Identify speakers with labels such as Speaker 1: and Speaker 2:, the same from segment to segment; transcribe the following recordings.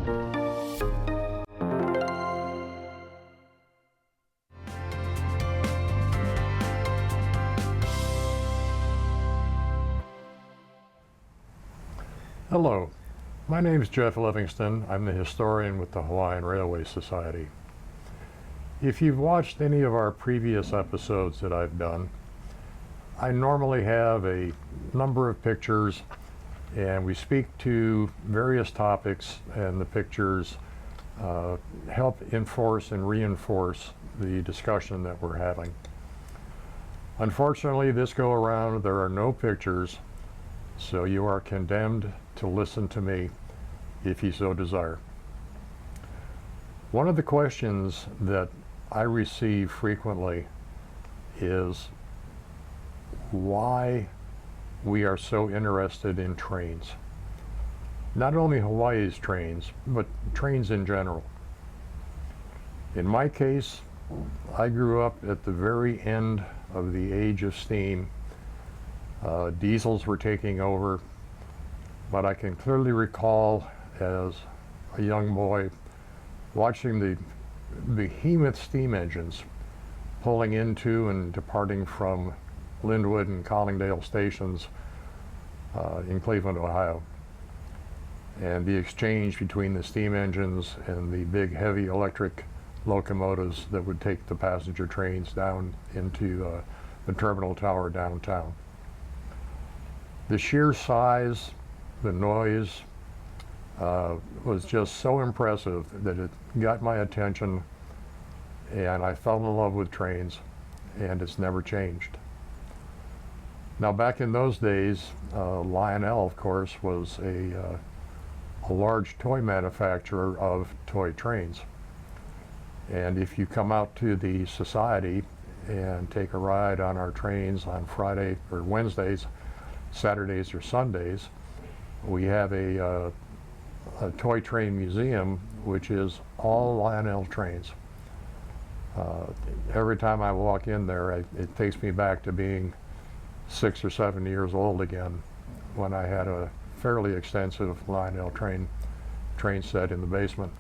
Speaker 1: Hello, my name is Jeff Livingston. I'm the historian with the Hawaiian Railway Society. If you've watched any of our previous episodes that I've done, I normally have a number of pictures and we speak to various topics, and the pictures help enforce and reinforce the discussion that we're having. Unfortunately, this go around there are no pictures, so you are condemned to listen to me if you so desire. One of the questions that I receive frequently is why we are so interested in trains. Not only Hawaii's trains, but trains in general. In my case, I grew up at the very end of the age of steam. Diesels were taking over, but I can clearly recall as a young boy watching the behemoth steam engines pulling into and departing from Linwood and Collingdale stations in Cleveland, Ohio. And the exchange between the steam engines and the big heavy electric locomotives that would take the passenger trains down into the terminal tower downtown. The sheer size, the noise was just so impressive that it got my attention, and I fell in love with trains, and it's never changed. Now, back in those days, Lionel, of course, was a large toy manufacturer of toy trains. And if you come out to the society and take a ride on our trains on Friday or Wednesdays, Saturdays or Sundays, we have a toy train museum, which is all Lionel trains. Every time I walk in there, it takes me back to being 6 or 7 years old again, when I had a fairly extensive Lionel train set in the basement.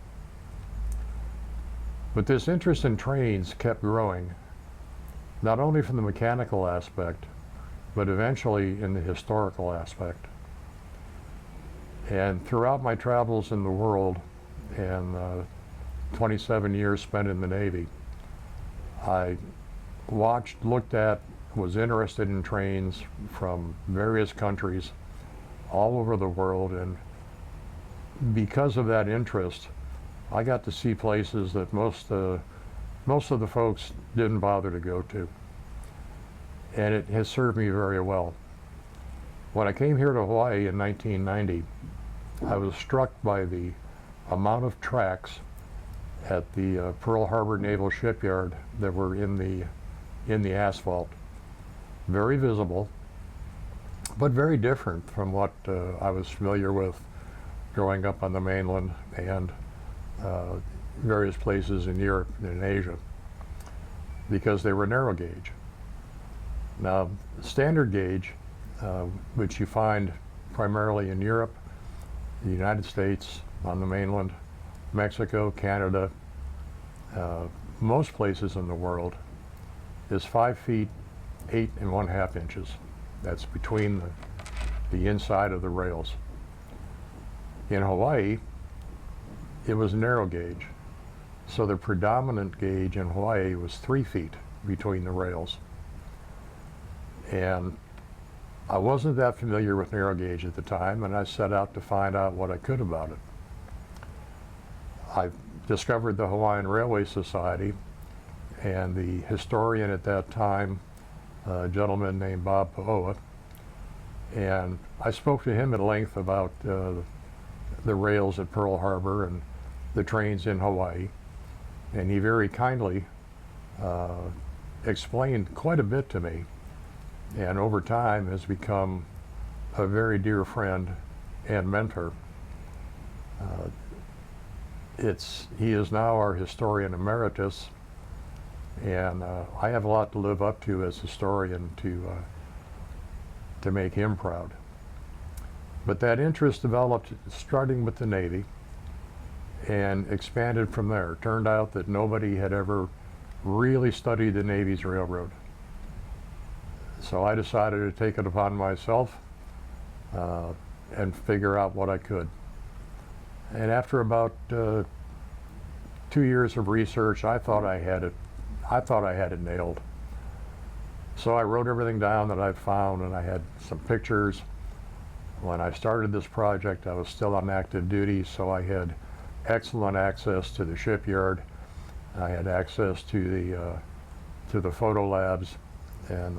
Speaker 1: But this interest in trains kept growing, not only from the mechanical aspect, but eventually in the historical aspect. And throughout my travels in the world and 27 years spent in the Navy, I watched, looked at, was interested in trains from various countries all over the world, and because of that interest, I got to see places that most of the folks didn't bother to go to. And it has served me very well. When I came here to Hawaii in 1990, I was struck by the amount of tracks at the Pearl Harbor Naval Shipyard that were in the asphalt. Very visible, but very different from what I was familiar with growing up on the mainland and various places in Europe and in Asia, because they were narrow gauge. Now, standard gauge, which you find primarily in Europe, the United States, on the mainland, Mexico, Canada, most places in the world, is 5 feet 8 1/2 inches. That's between the inside of the rails. In Hawaii, it was narrow gauge. So the predominant gauge in Hawaii was 3 feet between the rails. And I wasn't that familiar with narrow gauge at the time, and I set out to find out what I could about it. I discovered the Hawaiian Railway Society, and the historian at that time, a gentleman named Bob Paoa, and I spoke to him at length about the rails at Pearl Harbor and the trains in Hawaii, and he very kindly explained quite a bit to me, and over time has become a very dear friend and mentor. He is now our historian emeritus, and I have a lot to live up to as historian to make him proud. But that interest developed starting with the Navy, and expanded from there. Turned out that nobody had ever really studied the Navy's railroad. So I decided to take it upon myself and figure out what I could. And after about 2 years of research, I thought I had it nailed. So I wrote everything down that I found, and I had some pictures. When I started this project, I was still on active duty, so I had excellent access to the shipyard. I had access to the photo labs, and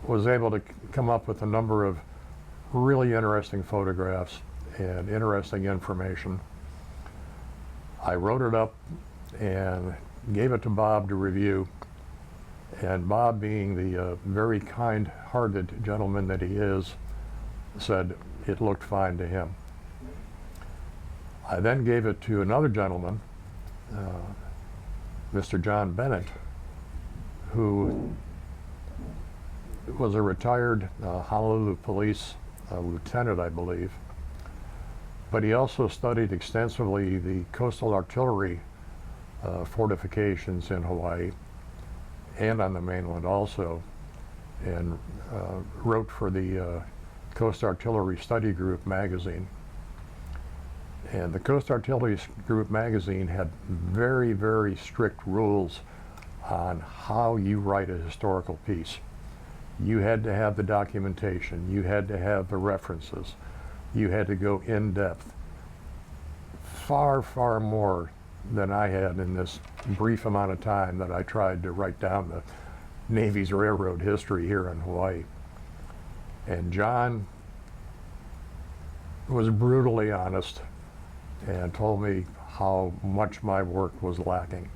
Speaker 1: was able to come up with a number of really interesting photographs and interesting information. I wrote it up and gave it to Bob to review, and Bob, being the very kind-hearted gentleman that he is, said it looked fine to him. I then gave it to another gentleman, Mr. John Bennett, who was a retired Honolulu police lieutenant, I believe, but he also studied extensively the coastal artillery fortifications in Hawaii and on the mainland also, and wrote for the Coast Artillery Study Group magazine. And the Coast Artillery Group magazine had very, very strict rules on how you write a historical piece. You had to have the documentation, you had to have the references, you had to go in depth. Far, far more than I had in this brief amount of time that I tried to write down the Navy's railroad history here in Hawaii. And John was brutally honest and told me how much my work was lacking.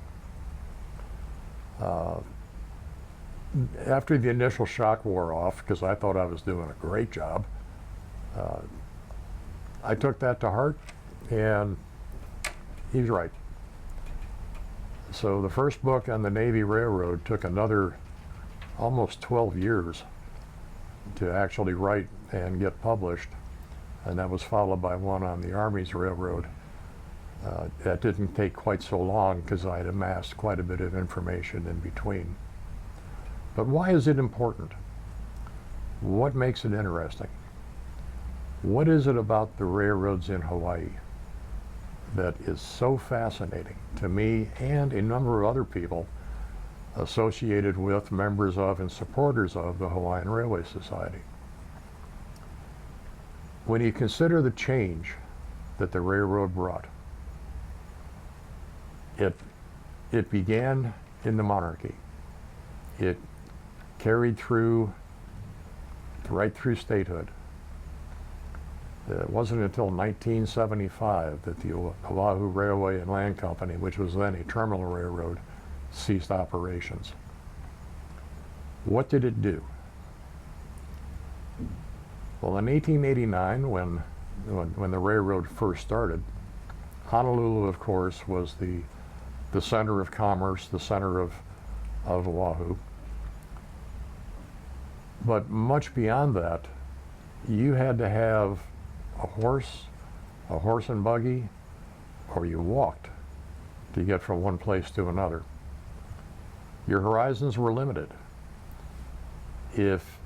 Speaker 1: After the initial shock wore off, because I thought I was doing a great job, I took that to heart, and he's right. So the first book on the Navy Railroad took another almost 12 years to actually write and get published, and that was followed by one on the Army's railroad. That didn't take quite so long because I had amassed quite a bit of information in between. But why is it important? What makes it interesting? What is it about the railroads in Hawaii that is so fascinating to me and a number of other people associated with, members of, and supporters of the Hawaiian Railway Society? When you consider the change that the railroad brought, it began in the monarchy. It carried through, right through statehood. It wasn't until 1975 that the Oahu Railway and Land Company, which was then a terminal railroad, ceased operations. What did it do? Well, in 1889, when the railroad first started, Honolulu, of course, was the center of commerce, the center of Oahu. But much beyond that, you had to have a horse and buggy, or you walked to get from one place to another. Your horizons were limited. If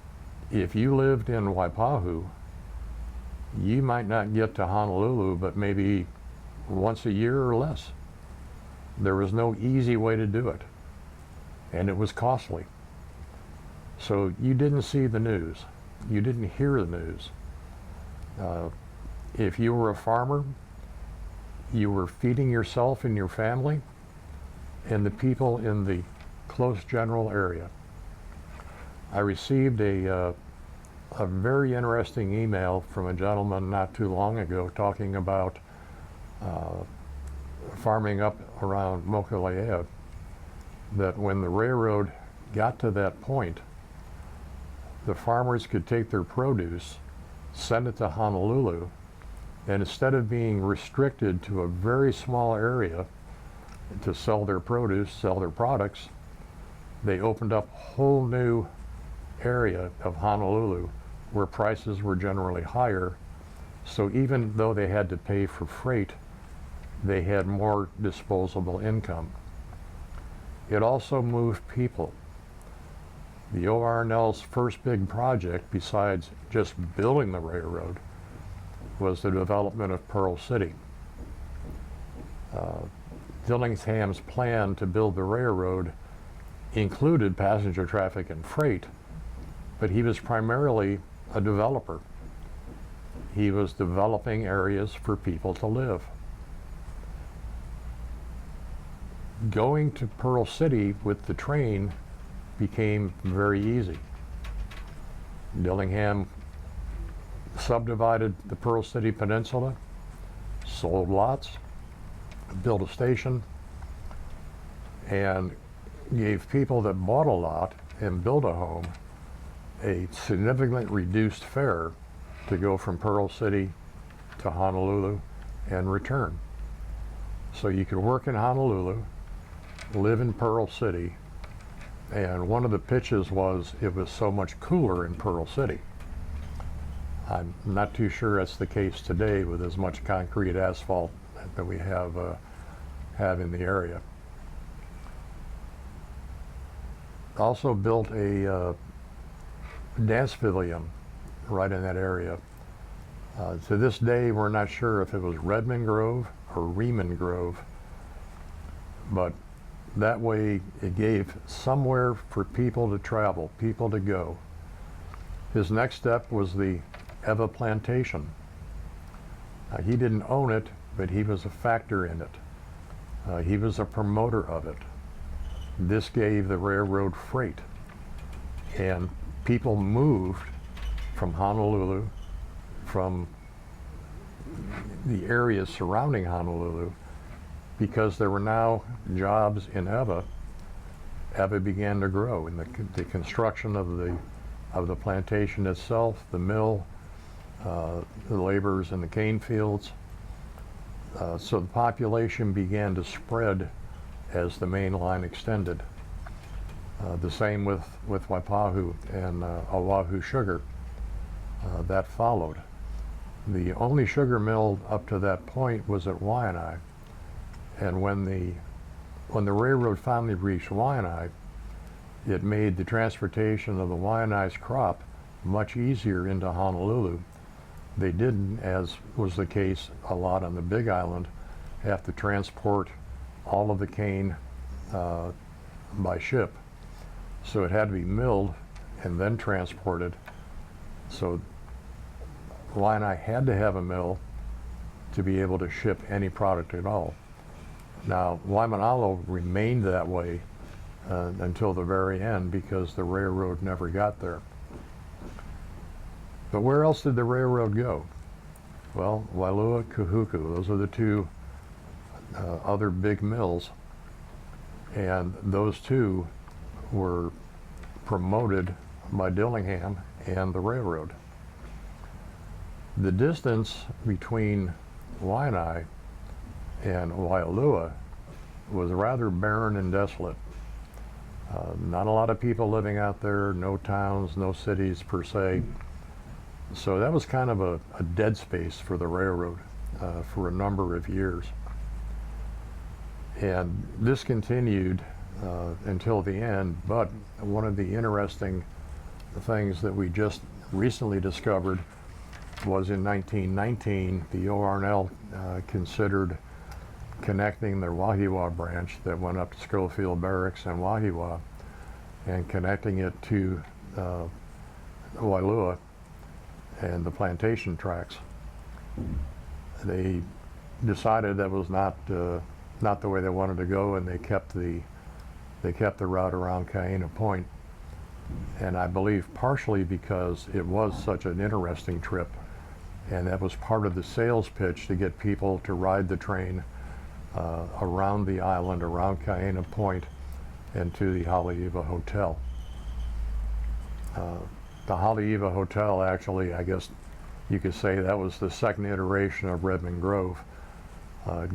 Speaker 1: you lived in Waipahu, you might not get to Honolulu but maybe once a year or less. There was no easy way to do it, and it was costly. So you didn't see the news. You didn't hear the news. If you were a farmer, you were feeding yourself and your family and the people in the close general area. I received a very interesting email from a gentleman not too long ago talking about farming up around Mokulea, that when the railroad got to that point, the farmers could take their produce, send it to Honolulu, and instead of being restricted to a very small area to sell their produce, sell their products, they opened up a whole new area of Honolulu where prices were generally higher. So even though they had to pay for freight, they had more disposable income. It also moved people. The ORNL's first big project, besides just building the railroad, was the development of Pearl City. Dillingham's plan to build the railroad included passenger traffic and freight, but he was primarily a developer. He was developing areas for people to live. Going to Pearl City with the train became very easy. Dillingham subdivided the Pearl City Peninsula, sold lots, built a station, and gave people that bought a lot and built a home a significantly reduced fare to go from Pearl City to Honolulu and return. So you could work in Honolulu, live in Pearl City, and one of the pitches was it was so much cooler in Pearl City. I'm not too sure that's the case today with as much concrete asphalt that we have in the area. Also built a dance pavilion right in that area. To this day, we're not sure if it was Redmond Grove or Reman Grove, but that way it gave somewhere for people to travel, people to go. His next step was the Eva Plantation. He didn't own it, but he was a factor in it. He was a promoter of it. This gave the railroad freight, and people moved from Honolulu, from the areas surrounding Honolulu, because there were now jobs in Eva. Eva began to grow in the construction of the plantation itself, the mill, the laborers in the cane fields. So the population began to spread as the main line extended. The same with Waipahu and Oahu sugar. That followed. The only sugar mill up to that point was at Waianae, and when the railroad finally reached Waianae, it made the transportation of the Waianae's crop much easier into Honolulu. They didn't, as was the case a lot on the Big Island, have to transport all of the cane by ship. So it had to be milled and then transported. So Waianae had to have a mill to be able to ship any product at all. Now, Waimanalo remained that way until the very end because the railroad never got there. But where else did the railroad go? Well, Wailua, Kahuku, those are the two other big mills, and those two were promoted by Dillingham and the railroad. The distance between Waianae and Wailua was rather barren and desolate. Not a lot of people living out there, no towns, no cities per se. So that was kind of a dead space for the railroad for a number of years. And this continued until the end, but one of the interesting things that we just recently discovered was in 1919, the ORNL considered connecting their Wahiawa branch that went up to Schofield Barracks and Wahiawa and connecting it to Wailua and the plantation tracks. They decided that was not the way they wanted to go, and they kept the route around Kaena Point. And I believe partially because it was such an interesting trip, and that was part of the sales pitch to get people to ride the train around the island, around Kaena Point, and to the Haleiwa Hotel. The Haleiwa Hotel, actually, I guess you could say that was the second iteration of Redmond Grove.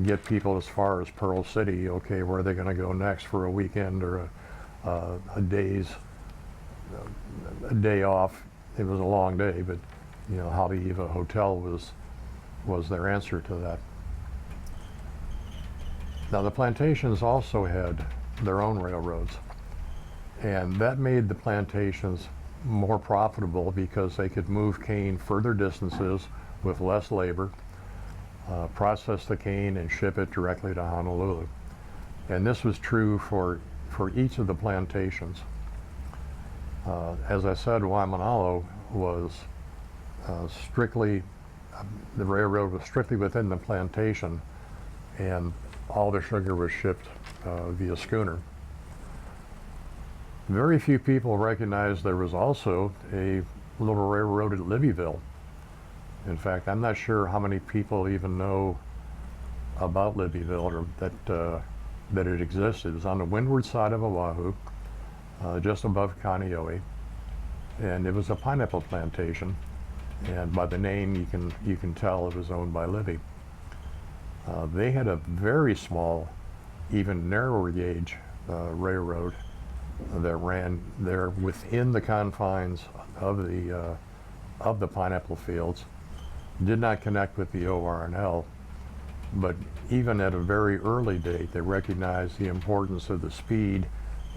Speaker 1: Get people as far as Pearl City. Okay, where are they going to go next for a weekend or a day off? It was a long day, but Haleiwa Hotel was their answer to that. Now the plantations also had their own railroads, and that made the plantations more profitable because they could move cane further distances with less labor, process the cane and ship it directly to Honolulu. And this was true for each of the plantations. As I said, Waimanalo was strictly, the railroad was strictly within the plantation, and all the sugar was shipped via schooner. Very few people recognized there was also a little railroad at Libbeyville. In fact, I'm not sure how many people even know about Libbeyville, or that it existed. It was on the windward side of Oahu, just above Kaneohe, and it was a pineapple plantation. And by the name, you can tell it was owned by Libbey. They had a very small, even narrower gauge railroad that ran there within the confines of the pineapple fields. Did not connect with the ORNL, but even at a very early date, they recognized the importance of the speed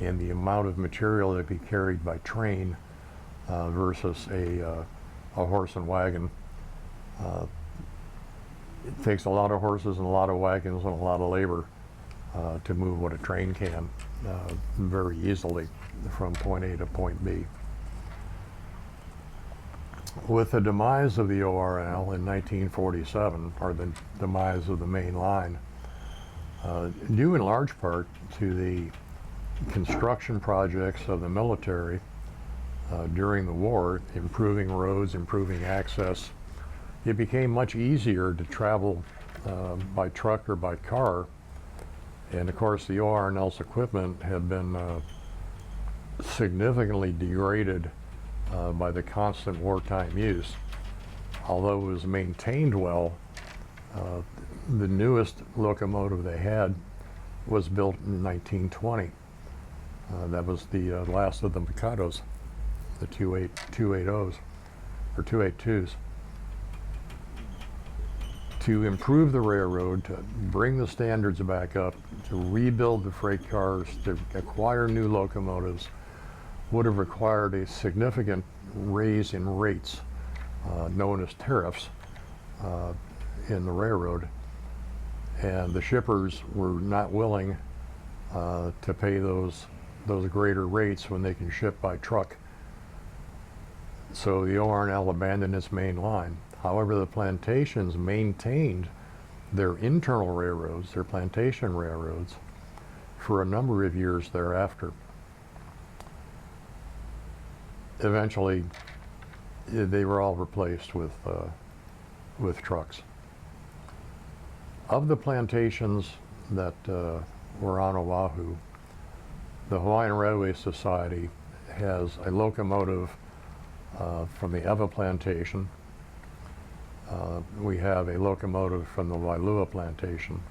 Speaker 1: and the amount of material that could be carried by train versus a horse and wagon. It takes a lot of horses and a lot of wagons and a lot of labor to move what a train can very easily from point A to point B. With the demise of the ORNL in 1947, or the demise of the main line, due in large part to the construction projects of the military during the war, improving roads, improving access, it became much easier to travel by truck or by car. And of course, the ORNL's equipment had been significantly degraded by the constant wartime use. Although it was maintained well, the newest locomotive they had was built in 1920. That was the last of the Mikados, the 280s, or 282s. To improve the railroad, to bring the standards back up, to rebuild the freight cars, to acquire new locomotives, would have required a significant raise in rates, known as tariffs, in the railroad. And the shippers were not willing to pay those greater rates when they can ship by truck. So the ORNL abandoned its main line. However, the plantations maintained their internal railroads, their plantation railroads, for a number of years thereafter. Eventually, they were all replaced with trucks. Of the plantations that were on Oahu, the Hawaiian Railway Society has a locomotive from the Ewa plantation. We have a locomotive from the Wailua plantation.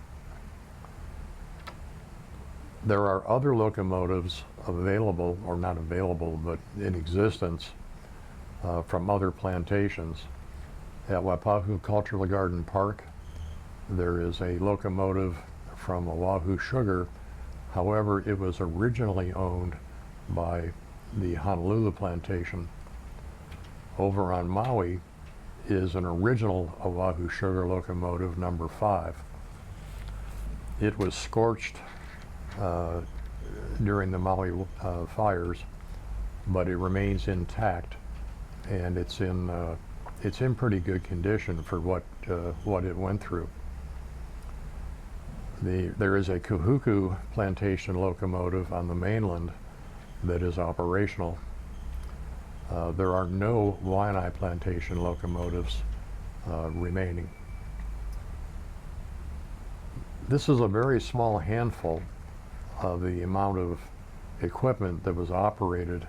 Speaker 1: There are other locomotives available, or not available, but in existence from other plantations. At Waipahu Cultural Garden Park, there is a locomotive from Oahu Sugar. However, it was originally owned by the Honolulu plantation. Over on Maui is an original Oahu Sugar locomotive, number 5. It was scorched during the Maui fires, but it remains intact, and it's in pretty good condition for what it went through. There is a Kahuku plantation locomotive on the mainland that is operational. There are no Waianae plantation locomotives remaining. This is a very small handful of the amount of equipment that was operated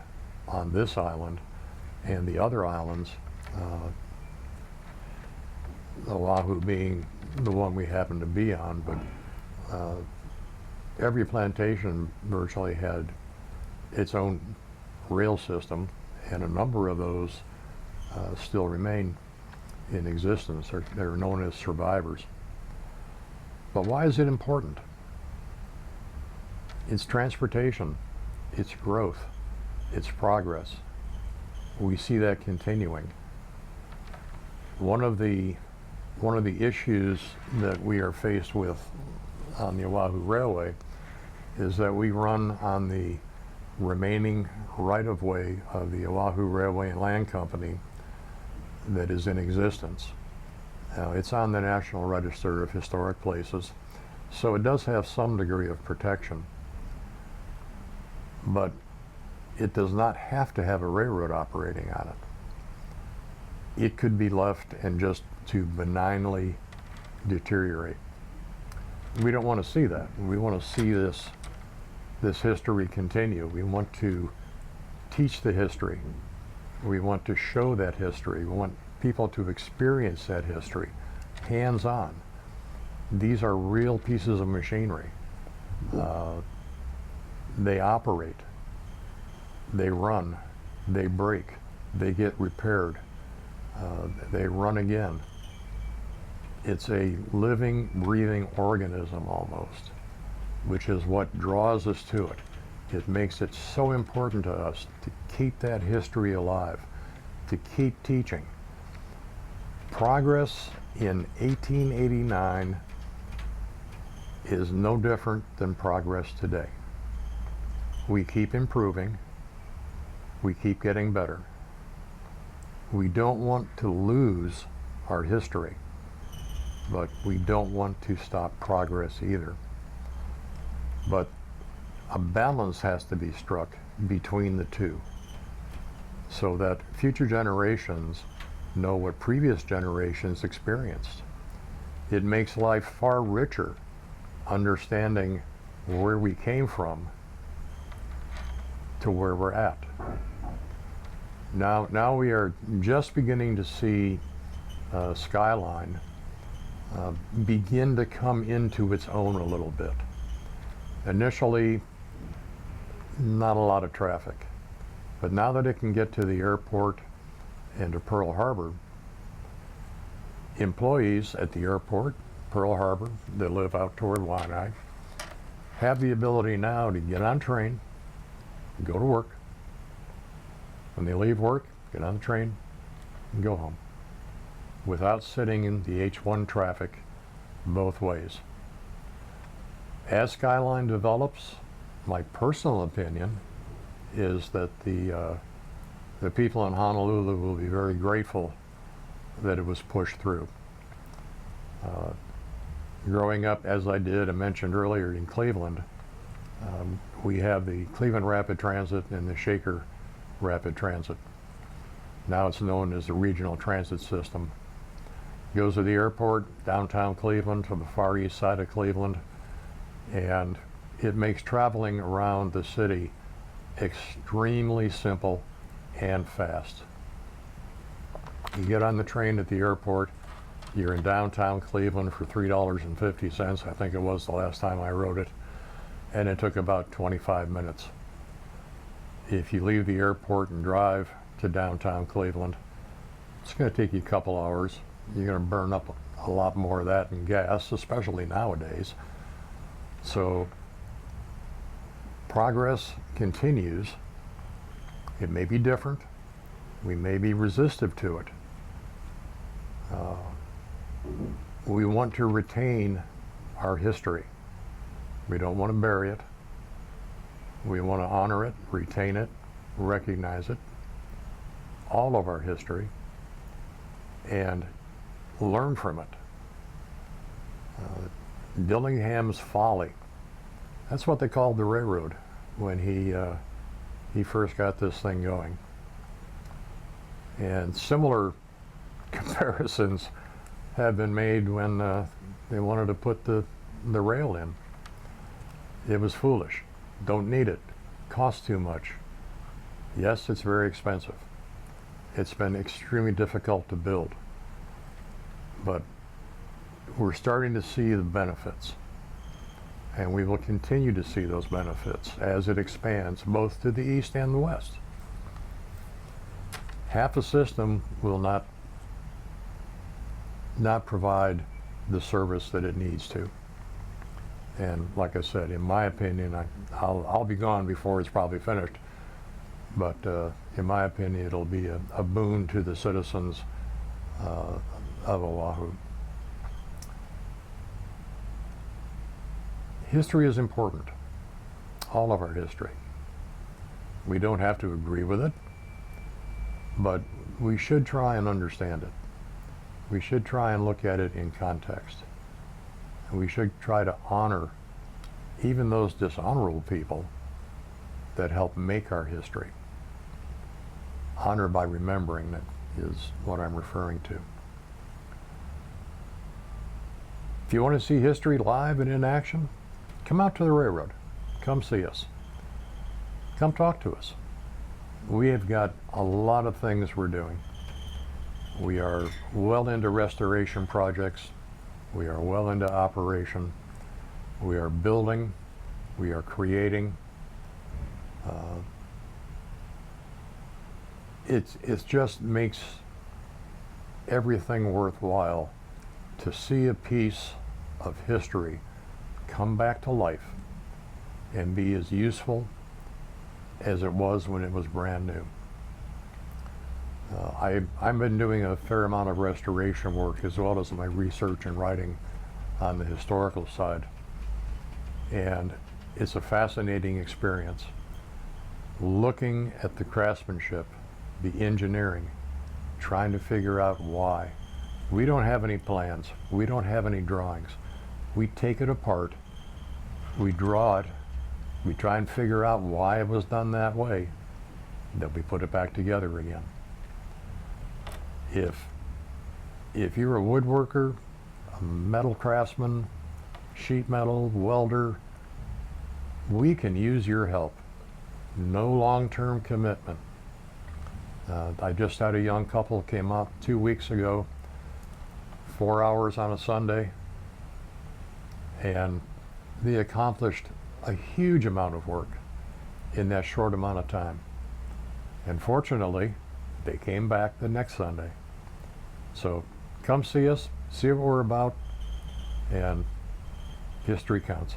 Speaker 1: on this island and the other islands, Oahu being the one we happen to be on, but every plantation virtually had its own rail system, and a number of those still remain in existence. They're known as survivors. But why is it important? It's transportation, it's growth, it's progress. We see that continuing. One of the issues that we are faced with on the Oahu Railway is that we run on the remaining right-of-way of the Oahu Railway and Land Company that is in existence. It's on the National Register of Historic Places, so it does have some degree of protection. But it does not have to have a railroad operating on it. It could be left and just to benignly deteriorate. We don't want to see that. We want to see this history continue. We want to teach the history. We want to show that history. We want people to experience that history, hands-on. These are real pieces of machinery. They operate, they run, they break, they get repaired, they run again. It's a living, breathing organism almost, which is what draws us to it. It makes it so important to us to keep that history alive, to keep teaching. Progress in 1889 is no different than progress today. We keep improving, we keep getting better. We don't want to lose our history, but we don't want to stop progress either. But a balance has to be struck between the two so that future generations know what previous generations experienced. It makes life far richer understanding where we came from to where we're at. Now we are just beginning to see Skyline begin to come into its own a little bit. Initially, not a lot of traffic, but now that it can get to the airport and to Pearl Harbor, employees at the airport, Pearl Harbor, that live out toward Waianae, have the ability now to get on train, go to work. When they leave work, get on the train and go home without sitting in the H1 traffic both ways. As Skyline develops, my personal opinion is that the people in Honolulu will be very grateful that it was pushed through. Growing up, as I did, I mentioned earlier, in Cleveland, we have the Cleveland Rapid Transit and the Shaker Rapid Transit. Now it's known as the Regional Transit System. Goes to the airport, downtown Cleveland, to the far east side of Cleveland, and it makes traveling around the city extremely simple and fast. You get on the train at the airport, you're in downtown Cleveland for $3.50, I think it was the last time I rode it, and it took about 25 minutes. If you leave the airport and drive to downtown Cleveland, it's going to take you a couple hours. You're going to burn up a lot more of that in gas, especially nowadays. So progress continues. It may be different. We may be resistive to it. We want to retain our history. We don't want to bury it. We want to honor it, retain it, recognize it, all of our history, and learn from it. Dillingham's Folly, that's what they called the railroad when he first got this thing going. And similar comparisons have been made when they wanted to put the rail in. It was foolish. Don't need it. Costs too much. Yes, it's very expensive. It's been extremely difficult to build. But we're starting to see the benefits. And we will continue to see those benefits as it expands both to the east and the west. Half a system will not provide the service that it needs to. And like I said, in my opinion, I'll be gone before it's probably finished. But in my opinion, it'll be a boon to the citizens of Oahu. History is important, all of our history. We don't have to agree with it, but we should try and understand it. We should try and look at it in context. And we should try to honor even those dishonorable people that help make our history. Honor by remembering that is what I'm referring to. If you want to see history live and in action, come out to the railroad. Come see us. Come talk to us. We have got a lot of things we're doing. We are well into restoration projects. We are well into operation. We are building. We are creating. It just makes everything worthwhile to see a piece of history come back to life and be as useful as it was when it was brand new. I've been doing a fair amount of restoration work as well as my research and writing on the historical side. And it's a fascinating experience looking at the craftsmanship, the engineering, trying to figure out why. We don't have any plans. We don't have any drawings. We take it apart. We draw it. We try and figure out why it was done that way. Then we put it back together again. If you're a woodworker, a metal craftsman, sheet metal, welder, we can use your help. No long-term commitment. I just had a young couple came up 2 weeks ago, 4 hours on a Sunday, and they accomplished a huge amount of work in that short amount of time. And fortunately, they came back the next Sunday. So come see us, see what we're about, and history counts.